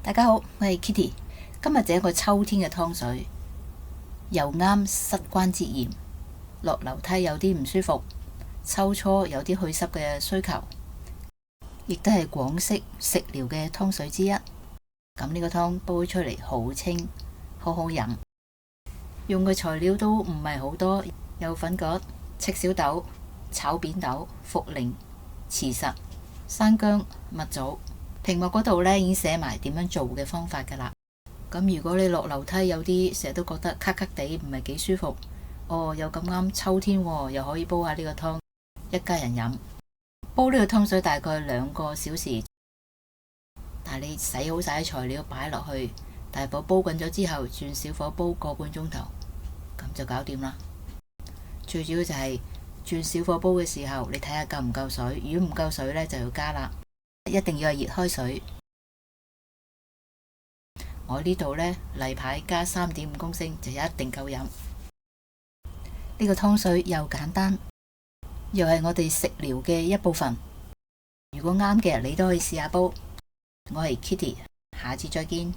大家好，我係 Kitty。今日整一個秋天嘅湯水，又啱膝關節炎，落樓梯有啲唔舒服，秋初有啲祛濕嘅需求，亦都係廣式食療嘅湯水之一。咁呢個湯煲出嚟好清，好好飲。用嘅材料都唔係好多，有粉葛、赤小豆、炒扁豆、茯苓、慈實、生薑、蜜棗。屏幕嗰度呢已經寫埋點樣做嘅方法㗎啦。咁如果你落樓梯有啲成日都覺得卡卡地唔係幾舒服，又咁啱秋天喎，又可以煲下呢個湯，一家人飲。煲呢個湯水大概2個小時，但係你洗好晒啲材料擺落去，大火煲滾咗之後，轉小火煲個半鐘頭，咁就搞掂啦。最主要就係轉小火煲嘅時候，你睇下夠唔夠水，如果唔夠水呢，就要加啦。一定要係熱開水。我呢度呢，例牌加3.5公升就一定夠飲。呢個湯水又簡單，又係我哋食療嘅一部分。如果啱嘅，你都可以試下煲。我係 Kitty，下次再見。